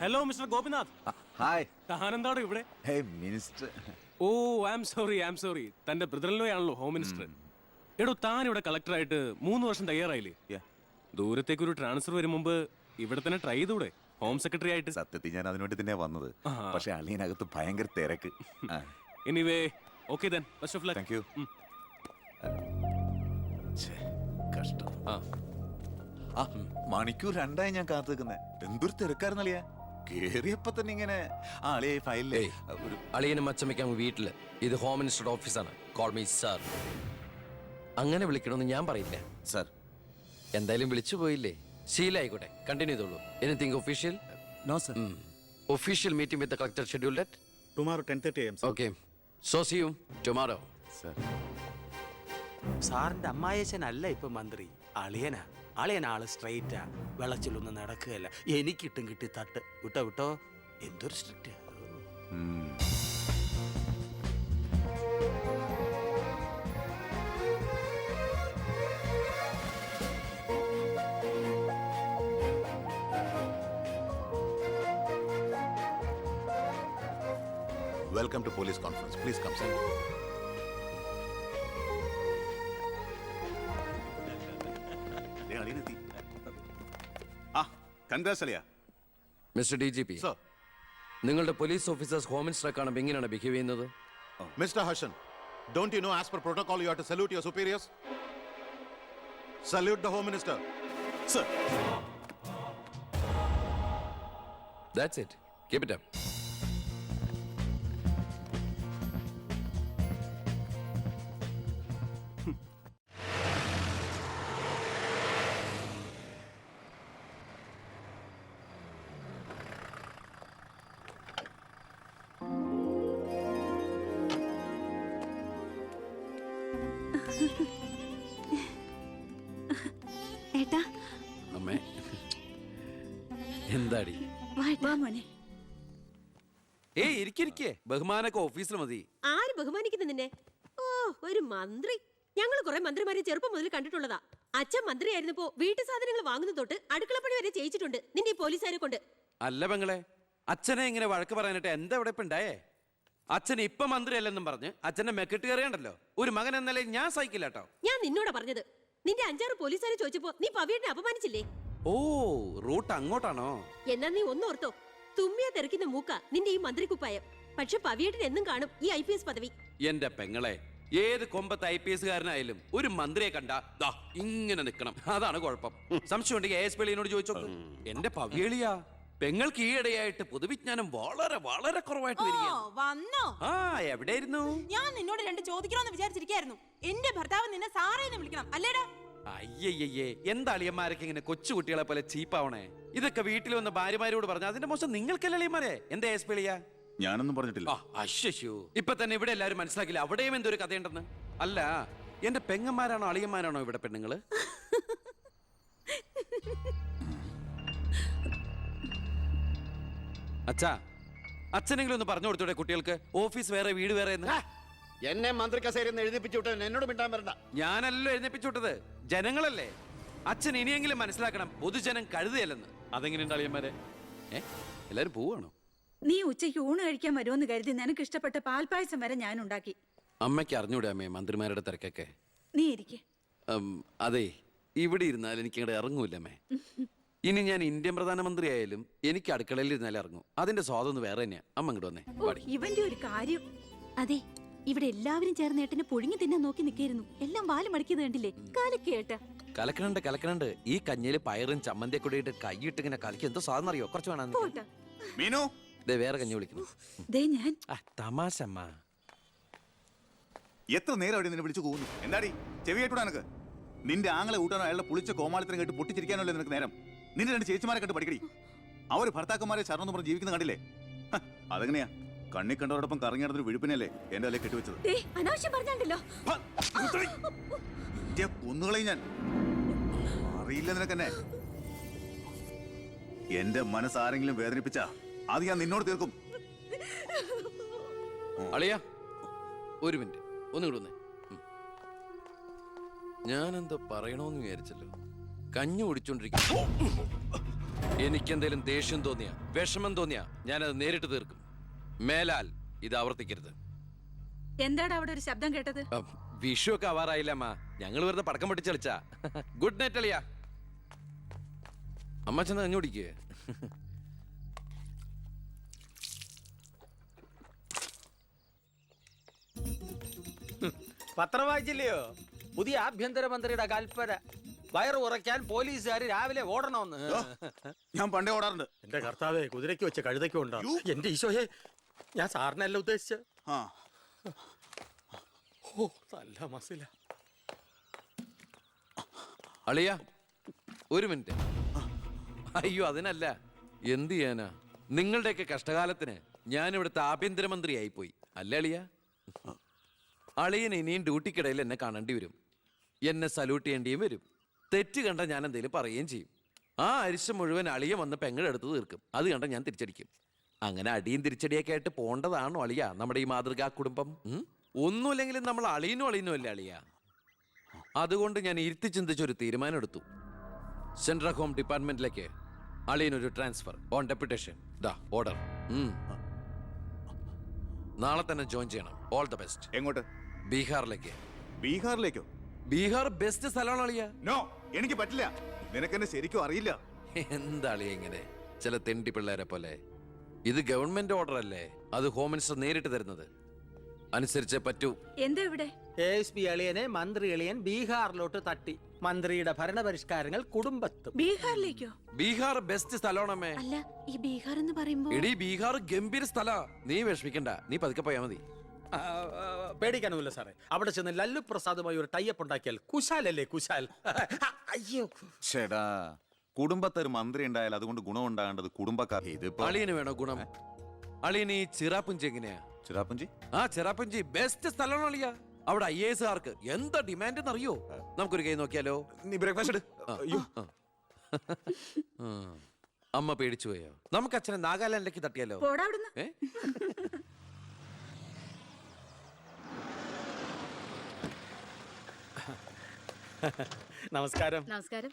Hello mister Gopinath. Hi. താനെന്താണ് ഇവിടെ? Minister. Oh I am sorry. തന്റെ ബ്രദറിലോ ആണല്ലോ ഹോം മിനിസ്റ്റർ. എടോ, താൻ ഇവിടെ കളക്ടറായിട്ട് 3 വർഷം തയ്യാറായില്ലേ? ദൂരത്തേക്ക് ഒരു ട്രാൻസ്ഫർ വരും മുമ്പ് ഇവിടെ തന്നെ ട്രൈ ചെയ്തൂടെ ഹോം സെക്രട്ടറി ആയിട്ട്? സത്യത്തിൽ ഞാൻ അതിനുവേണ്ടി തന്നെ വന്നത്. പക്ഷെ അളിയനകത്ത് ഭയങ്കര തിരക്ക്. Anyway okay then, best of luck. Thank you. കഷ്ടം. മണിക്കൂർ 2 ഞാൻ കാത്തു നിൽക്കുന്നത്. എന്തൊരു തിരക്കായിരുന്നളിയാ. കേറിയപ്പോ തന്നെ ഇങ്ങനെ ഫയലിലേ അളിയനും അച്ചമ്മയ്ക്കും വീട്ടില്. ഇത് ഹോം മിനിസ്റ്ററുടെ ഓഫീസാണ്. Call me sir. അങ്ങനെ വിളിക്കണമെന്ന് ഞാൻ പറയില്ല സർ. എന്തായാലും വിളിച്ചു പോയില്ലേ, ശീലായിക്കോട്ടെ. കണ്ടിന്യൂ ചെയ്തോളൂ. Anything official? No sir. Official meeting with the collector scheduled at tomorrow 10:30 AM. Okay, so see you tomorrow. Sir. സാറിന്റെ അമ്മായച്ചനല്ല ഇപ്പൊ മന്ത്രി, അളിയനാ. അളിയനാള് സ്ട്രെയിറ്റാ, വെള്ളച്ചിലൊന്നും നടക്കുകയല്ല. എനിക്കിട്ടും കിട്ടി തട്ട്. വിട്ടോ എന്തൊരു strict. Welcome to police conference. Please come sir. Mister D G P, നിങ്ങളുടെ police officers home മിനിസ്റ്ററെ കാണുമ്പോൾ എങ്ങനെയാണ് ബിഹേവ് ചെയ്യുന്നത്? Mr. Harshan, don't you know as per protocol you have to salute your superiors? Salute the Home Minister. Sir. That's it. Keep it up. ഏട്ടാ. അമ്മേ, എന്താടി? വാ മോനെ. ഇരിക്കെ. ബഹുമാനൊക്കെ ഓഫീസിൽ മതി. ആര് ബഹുമാനിക്കുന്നു നിന്നെ? ഓ, ഒരു മന്ത്രി. ഞങ്ങൾ കുറെ മന്ത്രിമാരെ ചെറുപ്പം മുതൽ കണ്ടിട്ടുള്ളതാ. അച്ഛൻ മന്ത്രിയായിരുന്നപ്പോ വീട്ടു സാധനങ്ങൾ വാങ്ങുന്ന തൊട്ട് അടുക്കളപ്പണി വരെ ചെയ്യിച്ചിട്ടുണ്ട് നിന്റെ ഈ പോലീസുകാരെ കൊണ്ട്. അല്ല പെങ്ങളെ, അച്ഛനെ ഇങ്ങനെ വഴക്ക് പറയാനായിട്ട് എന്താ ഇവിടെ ഇപ്പൊ ഉണ്ടായേ? അച്ഛൻ ഇപ്പൊ മന്ത്രിയല്ലെന്നും പറഞ്ഞ് അച്ഛന്റെ മെക്കിട്ട് കയറിയണ്ടല്ലോ. ഒരു മകൻ എന്നല്ലേ ഞാൻ സഹിക്കില്ല കേട്ടോ. ഞാൻ നിന്നോടാ പറഞ്ഞത്. നിന്റെ 5-6 പോലീസുകാരെ ചോദിച്ചപ്പോ നീ പവിയനെ അപമാനിച്ചില്ലേ? ഓ, റൂട്ട് അങ്ങോട്ടാണോ? എന്നാ നീ ഒന്നോർത്തോ, തുമ്മിയാ തെറിക്കുന്ന മൂക്ക നിന്റെ ഈ മന്ത്രിക്കുപ്പായം. പക്ഷെ പവിയേട്ടൻ എന്നും കാണും ഈ IPS പദവി. എന്റെ പെങ്ങളെ, ഏത് കൊമ്പത്ത് IPS കാരനായാലും ഒരു മന്ത്രിയെ കണ്ടാ ദാ ഇങ്ങനെ നിക്കണം. അതാണ് കുഴപ്പം. സംശയം ഉണ്ടെങ്കിൽ ASP ളിനോട് ചോദിച്ചോക്ക്. എന്റെ പവിയളിയാ, പെങ്ങൾക്ക് ഈയിടെയായിട്ട് പൊതുവിജ്ഞാനം വളരെ വളരെ കുറവായിട്ട് വന്നോ? എവിടെയായിരുന്നു? ഞാൻ നിന്നോട് 2 ചോദിക്കണമെന്ന് വിചാരിച്ചിരിക്കായിരുന്നു. എന്റെ ഭർത്താവ് നിന്നെ സാറേന്ന് വിളിക്കണം അല്ലേടാ? അയ്യയ്യേ, എന്താ അളിയന്മാരൊക്കെ ഇങ്ങനെ കൊച്ചുകുട്ടികളെ പോലെ ചീപ്പാവണേ? ഇതൊക്കെ വീട്ടിൽ വന്ന ഭാര്യമാരോട് പറഞ്ഞ അതിന്റെ മോശം നിങ്ങൾക്കല്ലേ അളിയന്മാരെ? എന്താ ASP ളിയാ? ഞാനൊന്നും പറഞ്ഞിട്ടില്ല. അശ്ശോ, ഇപ്പൊ തന്നെ ഇവിടെ എല്ലാരും മനസ്സിലാക്കില്ല അവിടെയും എന്തൊരു കഥയുണ്ടെന്ന്. അല്ല, എന്റെ പെങ്ങന്മാരാണോ അളിയന്മാരാണോ ഇവിടെ പെണ്ണുങ്ങള്? അച്ഛാ, അച്ഛനെങ്കിലും ഒന്ന് പറഞ്ഞു കൊടുത്തൂടെ കുട്ടികൾക്ക് ഓഫീസ് വേറെ വീട് വേറെ എന്ന്? എന്നെ മന്ത്രി കസേരയിൽ എഴുതിപ്പിച്ചു വിട്ടത് എന്നോട് മിണ്ടാൻ വരണ്ട. ഞാനല്ലോ എഴുന്നേപ്പിച്ചു വിട്ടത്, ജനങ്ങളല്ലേ. അച്ഛൻ ഇനിയെങ്കിലും മനസ്സിലാക്കണം, പൊതുജനം കഴുതയല്ലെന്ന്. അതെങ്ങനെയുണ്ട് അളിയന്മാരെ? എല്ലാരും പോവാണോ? നീ ഉച്ചയ്ക്ക് ഊണ് കഴിക്കാൻ വരുമെന്ന് കരുതി നിനക്ക് ഇഷ്ടപ്പെട്ട പാൽപ്പായസം വരെ ഞാൻ ഉണ്ടാക്കി. അമ്മയ്ക്ക് അറിഞ്ഞൂടെ അമ്മേ മന്ത്രിമാരുടെ തിരക്കൊക്കെ? നീ ഇരിക്കെ. അതെ, ഇവിടെ ഇരുന്നാൽ എനിക്ക് ഇങ്ങോട്ട് ഇറങ്ങൂല്ലമ്മേ. ഇനി ഞാൻ ഇന്ത്യൻ പ്രധാനമന്ത്രി ആയാലും എനിക്ക് അടുക്കളയിൽ ഇരുന്നാലും ഇറങ്ങും. അതിന്റെ സ്വാദം വേറെ തന്നെയാ. അമ്മ ഇങ്ങോട്ട് വന്നേ. ഇവന്റെ ഒരു കാര്യം. അതെ, ഇവിടെ എല്ലാവരും ചേർന്ന് ഏട്ടനെ പൊഴിഞ്ഞു തിന്നാൻ നോക്കി നിൽക്കായിരുന്നു. എല്ലാം വാല് മടക്കിയത് കണ്ടില്ലേ? കാലക്കേട്ട കലക്കണുണ്ട്. ഈ കഞ്ഞില് പയറും ചമ്മന്തിയെ കൂടിയിട്ട് കൈയിട്ട് ഇങ്ങനെ കലക്കി എന്തോ സാധനം അറിയോ? കുറച്ച് വേണം. മീനു, വേറെ കഞ്ഞി വിളിക്കുന്നു. ഞാൻ തമാശ അമ്മ. എത്ര നേരം അവിടെ നിന്നെ വിളിച്ചു പോകുന്നു? എന്താടി ചെവി കേട്ടൂടാ നിനക്ക്? നിന്റെ ആങ്ങളെ കൂട്ടാനോ അയാളുടെ പുളിച്ച കോമാളിത്തരം കേട്ട് പൊട്ടിച്ചിരിക്കാനല്ലേ നിനക്ക് നേരം? നിന്റെ 2 ചേച്ചിമാരെ കണ്ട് പഠിക്കടി. അവര് ഭർത്താക്കന്മാരെ ശരണം പറഞ്ഞ് ജീവിക്കുന്ന കണ്ടില്ലേ? അതെങ്ങനെയാ? കണ്ണി കണ്ടവരോടൊപ്പം കറങ്ങി നടന്നൊരു വിഴുപ്പിനല്ലേ എന്റെ അല്ലെ കെട്ടിവെച്ചത്? അനാവശ്യം പറഞ്ഞാണ്ടല്ലോ. കുന്നുകളെയും ഞാൻ അറിയില്ല നിനക്കെന്നെ. എന്റെ മനസ്സാരെങ്കിലും വേദനിപ്പിച്ചാ അത് ഞാൻ നിന്നോട് തീർക്കും. അളിയ, ഒരു മിനിറ്റ് ഒന്നുകൂടെ വന്നേ. ഞാനെന്തോ പറയണോന്ന് വിചാരിച്ചല്ലോ. കഞ്ഞി കുടിച്ചോണ്ടിരിക്കും. എനിക്കെന്തേലും ദേഷ്യം തോന്നിയ വിഷമം തോന്നിയ ഞാനത് നേരിട്ട് തീർക്കും. മേലാൽ ഇത് ആവർത്തിക്കരുത്. എന്താടാ അവിടെ ഒരു ശബ്ദം കേട്ടത്? വിഷു ഒക്കെ ആവാറായില്ല അമ്മ. ഞങ്ങൾ വെറുതെ പടക്കം പൊട്ടിച്ച് കളിച്ചാ. ഗുഡ് നൈറ്റ് അളിയാ. അമ്മ ചെന്ന് കഞ്ഞു കുടിക്കേ. പത്രം വായിച്ചില്ലയോ? പുതിയ ആഭ്യന്തരമന്ത്രിയുടെ കൽപ്പന. വയറ് കുറയ്ക്കാൻ പോലീസുകാർ രാവിലെ ഓടണമെന്ന്. ഞാൻ പണ്ടേ ഓടാറുണ്ട്. എന്റെ കർത്താവേ, കുതിരയ്ക്ക് വെച്ച കഴുതയ്ക്കും ഉണ്ടോ? എന്റെ ഈശോയെ, ഞാൻ സാറിനല്ല ഉദ്ദേശിച്ചത്. ആ ഓ, നല്ല മസില. അളിയ ഒരു മിനിറ്റ്. അയ്യോ അതിനല്ല, എന്ത് ചെയ്യാനാ? നിങ്ങളുടെയൊക്കെ കഷ്ടകാലത്തിന് ഞാൻ ഇവിടുത്തെ ആഭ്യന്തരമന്ത്രി ആയിപ്പോയി അല്ലേ അളിയ? അളിയൻ ഇനിയും ഡ്യൂട്ടിക്കിടയിൽ എന്നെ കാണേണ്ടി വരും. എന്നെ സല്യൂട്ട് ചെയ്യേണ്ടിയും വരും. തെറ്റ് കണ്ട ഞാൻ എന്തെങ്കിലും പറയുകയും ചെയ്യും. ആ അരിശം മുഴുവൻ അളിയ വന്ന് പെങ്ങളെടുത്ത് തീർക്കും. അത് കണ്ട ഞാൻ തിരിച്ചടിക്കും. അങ്ങനെ അടിയും തിരിച്ചടിയൊക്കെ ആയിട്ട് പോണ്ടതാണോ അളിയ നമ്മുടെ ഈ മാതൃകാ കുടുംബം? ഒന്നുമില്ലെങ്കിലും നമ്മൾ അളിയനും അല്ലേ അളിയ? അതുകൊണ്ട് ഞാൻ ഇരുത്തി ചിന്തിച്ചൊരു തീരുമാനം എടുത്തു. സെൻട്രൽ ഹോം ഡിപ്പാർട്ട്മെന്റിലേക്ക് അളിയനൊരു ട്രാൻസ്ഫർ ഓൺ ഡെപ്യൂട്ടേഷൻ. ദാ ഓർഡർ. നാളെ തന്നെ ജോയിൻ ചെയ്യണം. All the best. എങ്ങോട്ട്? ബീഹാറിലേക്ക്. ബീഹാറിലേക്കോ? ബീഹാർ ബെസ്റ്റ് സ്ഥലമാണ് അളിയ. നോ, എനിക്ക് പറ്റില്ല. നിനക്കെന്നെ ശരിക്കും അറിയില്ല. എന്താ അളിയ ഇങ്ങനെ ചില തെണ്ടി പിള്ളേരെ പോലെ? ഇത് ഗവൺമെന്റ് ഓർഡർ അല്ലേ? അത് ഹോം മിനിസ്റ്റർ നേരിട്ട് തരുന്നത്. അനുസരിച്ചേ പറ്റൂ. എന്താ ഇവിടെ? ASP അളിയനെ മന്ത്രി അളിയൻ ബീഹാറിലോട്ട് തട്ടി. മന്ത്രിയുടെ ഭരണപരിഷ്കാരങ്ങൾ കുടുംബത്തും. ബീഹാറിലേക്കോ? ബീഹാർ ബെസ്റ്റ് സ്ഥലമാണമ്മേ. അല്ല, ഈ ബീഹാർ എന്ന് പറയുമ്പോ എടി ബീഹാർ ഗംഭീര സ്ഥല. നീ വിഷമിക്കണ്ട, നീ പതുക്കെ പോയാ മതി. പേടിക്കാനൊന്നുമില്ല സാറേ. അവിടെ ചെന്ന് ലല്ലു പ്രസാദുമായി ഒരു ടൈപ്പ് ഉണ്ടാക്കിയാൽ കുശാലല്ലേ കുശാൽ. അയ്യോ ചേടാ, കുടുംബത്തൊരു മന്ത്രി ഉണ്ടായാൽ അതുകൊണ്ട് ഗുണം ഉണ്ടാകേണ്ടത് കുടുംബക്കാർ. ഇതിപ്പോ അളിയന് വേണോ ഗുണം? അളിയന് ഈ ചിറാപ്പുഞ്ചി എങ്ങനെയാ? ചിറാപ്പുഞ്ചി? ആ ചിറാപ്പുഞ്ചി ബെസ്റ്റ് സ്ഥലമാണ് അളിയ. അവിടെ IAS കാർക്ക് എന്താ ഡിമാൻഡ് എന്നറിയോ? നമുക്കൊരു കൈ നോക്കിയാലോ? നീ ബ്രേക്ക്ഫാസ്റ്റ് അമ്മ പേടിച്ചു പോയോ? നമുക്ക് അച്ഛനെ നാഗാലാൻഡിലേക്ക് തട്ടിയാലോ? പോടാ അവിടുന്ന്. ഏ? നമസ്കാരം. നമസ്കാരം.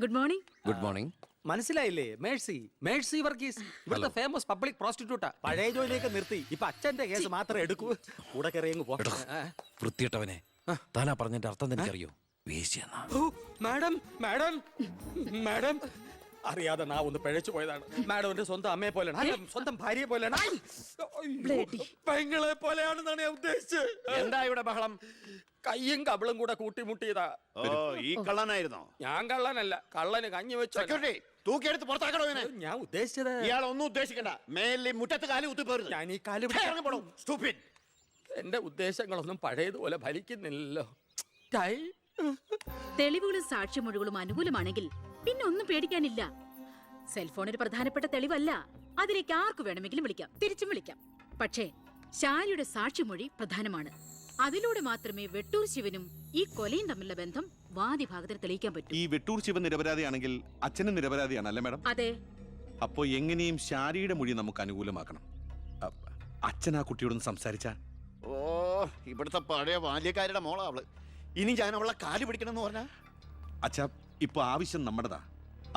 Good morning. Good morning. മനസ്സിലായില്ലേ? മേഴ്സി വർഗീസ്, ഇവിടുത്തെ ഫേമസ് പബ്ലിക് പ്രോസ്റ്റിറ്റ്യൂട്ടാ. പഴയ ജോലിയൊക്കെ നിർത്തി ഇപ്പൊ അച്ഛന്റെ കേസ് മാത്രമേ എടുക്കൂ. കൂടെ കയറിയങ്ങ് പോ. വൃത്തിയിട്ടവനെ, താനാ പറഞ്ഞതിന്റെ അർത്ഥം എനിക്കറിയോ? വേശ്യെന്നാ. മാഡം മാഡം മാഡം അറിയാതെ നാ ഒന്ന് പിഴച്ചു പോയതാണ്. മാഡം എന്റെ സ്വന്തം അമ്മയെ പോലെയാണ്, അല്ല, സ്വന്തം ഭാര്യയെ പോലെയാണ്, പെങ്ങളെ പോലെയാണെന്നാണ് ഞാൻ ഉദ്ദേശിച്ചത്. എന്താ ഇവിടെ ബഹളം? കയ്യും കബളും കൂടെ കൂട്ടിമുട്ടിയതാ. ഓ, ഈ കള്ളനായിരുന്നോ? ഞാൻ കള്ളനല്ല, കള്ളന് കഞ്ഞി വെച്ചു. സെക്യൂരിറ്റി, തൂക്കിയെടുത്ത് പുറത്താക്കണോ ഇവനെ? ഞാൻ ഉദ്ദേശിച്ചത് ഇയാളൊന്നും ഉദ്ദേശിക്കണ്ട. മേലിൽ മുറ്റത്ത് കാലി കുത്തിപ്പോരുത്. ഞാൻ ഈ കാല് എന്റെ ഉദ്ദേശങ്ങളൊന്നും പഴയതുപോലെ ഫലിക്കുന്നില്ലല്ലോ. തെളിവുകളും സാക്ഷിമൊഴികളും അനുകൂലമാണെങ്കിൽ പിന്നെ ഒന്നും പേടിക്കാനില്ല. സെൽഫോൺ ഒരു പ്രധാനപ്പെട്ട തെളിവല്ല. അതിലേക്ക് ആർക്ക് വേണമെങ്കിലും വിളിക്കാം, തിരിച്ചും വിളിക്കാം. പക്ഷേ ശാരിയുടെ സാക്ഷിമൊഴി പ്രധാനമാണ്. അതിലൂടെ മാത്രമേ വെട്ടൂർ ശിവനും ഈ കൊലയും തമ്മിലുള്ള ബന്ധം വാദിഭാഗത്തിന് തെളിയിക്കാൻ പറ്റൂ. ഈ വെട്ടൂർ ശിവൻ നിരപരാധിയാണെങ്കിൽ അച്ഛനും നിരപരാധിയാണ് അല്ലേ മാഡം? അതെ. അപ്പോ എങ്ങനെയും ശാരിയുടെ മൊഴി നമുക്ക് അനുകൂലമാക്കണം. അച്ഛൻ ആ കുട്ടിയോടൊന്ന് സംസാരിച്ചാ? ഓ, ഇവിടുത്തെ പഴയ ബാല്യക്കാരുടെ മോളാ അവള്. ഇനി ഞാൻ അവളെ കാല് പിടിക്കണമെന്ന് പറഞ്ഞാ? അച്ഛാ, ഇപ്പൊ ആവശ്യം നമ്മുടെതാ.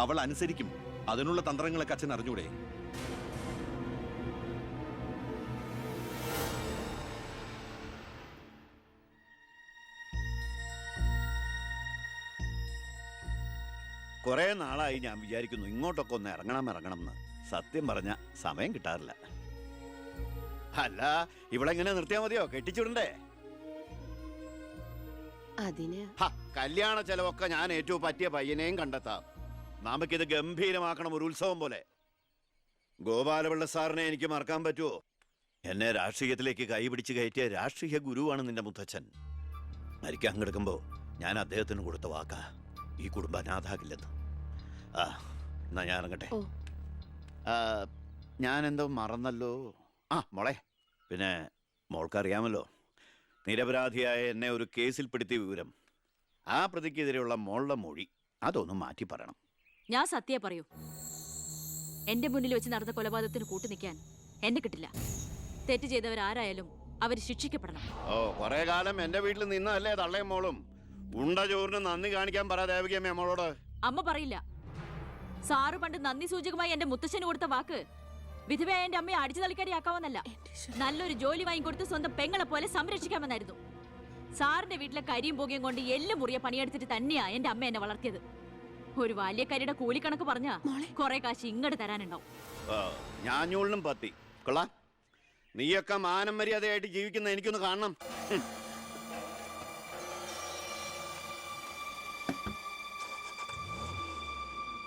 അവൾ അനുസരിക്കും. അതിനുള്ള തന്ത്രങ്ങളൊക്കെ അച്ഛൻ അറിഞ്ഞൂടെ? കുറെ നാളായി ഞാൻ വിചാരിക്കുന്നു ഇങ്ങോട്ടൊക്കെ ഒന്ന് ഇറങ്ങണം എന്ന്. സത്യം പറഞ്ഞ സമയം കിട്ടാറില്ല. അല്ല, ഇവളെങ്ങനെ നിർത്തിയാ മതിയോ? കെട്ടിച്ചുവിടണ്ടേ? അതിന് കല്യാണ ചെലവൊക്കെ ഞാൻ ഏറ്റവും പറ്റിയ പയ്യനെയും കണ്ടെത്താം. നമുക്കിത് ഗംഭീരമാക്കണം, ഒരു ഉത്സവം പോലെ. ഗോപാലപിള്ള സാറിനെ എനിക്ക് മറക്കാൻ പറ്റുമോ? എന്നെ രാഷ്ട്രീയത്തിലേക്ക് കൈപിടിച്ച് കയറ്റിയ രാഷ്ട്രീയ ഗുരുവാണ് നിന്റെ മുത്തച്ഛൻ. മരിക്കാൻ കിടക്കുമ്പോ ഞാൻ അദ്ദേഹത്തിന് കൊടുത്ത വാക്കാ, ഈ കുടുംബം അനാഥാകില്ലെന്ന്. എന്നാ ഞാൻ ഇറങ്ങട്ടെ. ഞാനെന്തോ മറന്നല്ലോ. മോളെ, പിന്നെ മോൾക്കറിയാമല്ലോ, നിരപരാധിയായ എന്നെ ഒരു കേസിൽപ്പെടുത്തിയ വിവരം. ആ പ്രതിക്കെതിരെയുള്ള മോളുടെ മൊഴി അതൊന്നും മാറ്റി പറയണം. ഞാൻ സത്യം പറയൂ. എന്റെ മുന്നിൽ വെച്ച് നടന്ന കൊലപാതകത്തിന് കൂട്ടുനിൽക്കാൻ എന്നെ കിട്ടില്ല. തെറ്റ് ചെയ്തവരാരായാലും അവർ ശിക്ഷിക്കപ്പെടണം. കുറെ കാലം എന്റെ വീട്ടിൽ നിന്നല്ലേ തള്ളയും മോളും. ഉണ്ട ചോറിന് നന്ദി കാണിക്കാൻ പറ ദേവകിയമ്മ മോളോട്. അമ്മ പറയില്ല. സാറ് പണ്ട് നന്ദി സൂചകമായി എന്റെ മുത്തശ്ശന് കൊടുത്ത വാക്ക് വിധവയായ എന്റെ അമ്മയെ അടിച്ചു തളിക്കാരിയാക്കാമെന്നല്ല, നല്ലൊരു ജോലി വാങ്ങിക്കൊടുത്ത് സ്വന്തം പെങ്ങളെ പോലെ സംരക്ഷിക്കാമെന്നായിരുന്നു. സാറിന്റെ വീട്ടിലെ കരിയും പുകയും കൊണ്ട് എല്ലും മുറിയെ പണിയെടുത്തിട്ട് തന്നെയാ എന്റെ അമ്മ എന്നെ വളർത്തിയത്. ഒരു ബാല്യക്കാരിയുടെ കൂലിക്കണക്ക് പറഞ്ഞാ കുറെ കാശ് ഇങ്ങോട്ട് തരാനുണ്ടാവും. ഞാഞ്ഞൂളിനും പത്തി കൊള്ളാം. നീയൊക്കെ മാനം മര്യാദയായിട്ട് ജീവിക്കുന്ന എനിക്കൊന്ന് കാണണം.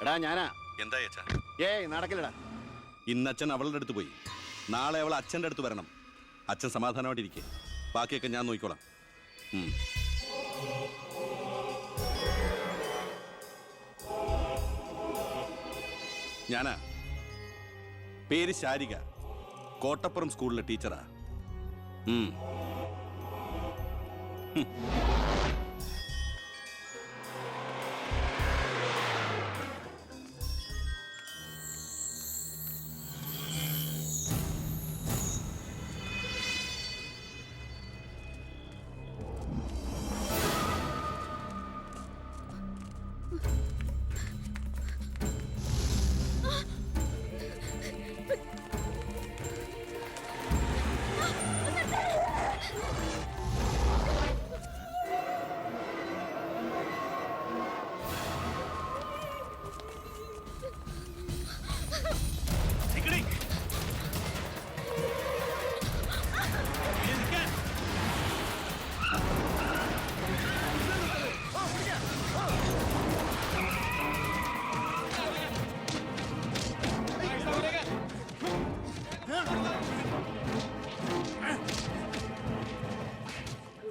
എടാ ഞാനാ. എന്താ അച്ഛാ? ഏയ് നടക്കില്ലടാ. ഇന്ന് അച്ഛൻ അവളുടെ അടുത്ത് പോയി, നാളെ അവൾ അച്ഛൻ്റെ അടുത്ത് വരണം. അച്ഛൻ സമാധാനമായിട്ടിരിക്കെ, ബാക്കിയൊക്കെ ഞാൻ നോക്കിക്കോളാം. ഞാനാ, പേര് ശാരിക, കോട്ടപ്പുറം സ്കൂളിലെ ടീച്ചറാ.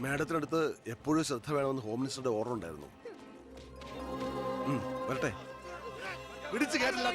മാഡത്തിനടുത്ത് എപ്പോഴും ശ്രദ്ധ വേണമെന്ന് ഹോം മിനിസ്റ്ററുടെ ഓർഡർ ഉണ്ടായിരുന്നു. വരട്ടെ, പിടിച്ചു കയറ്റില്ല.